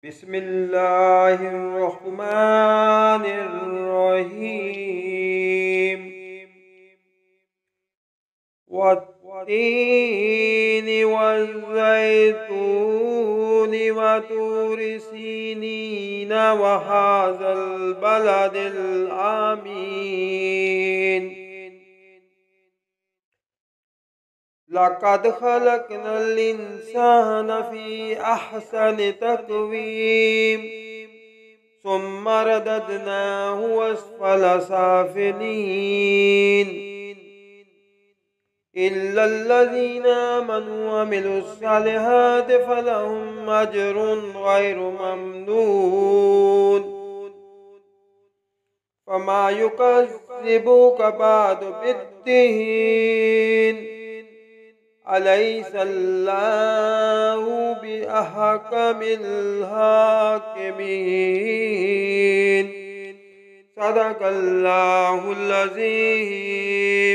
بسم الله الرحمن الرحيم والتين والزيتون وطور سينين وهذا البلد الآمين لقد خلقنا الإنسان في أحسن تقويم ثم رددناه أسفل سافلين إلا الذين آمنوا وعملوا الصالحات فلهم أجر غير ممنون فما يكذبك بعد بالدين أليس الله بأحكم الحاكمين صدق الله العظيم.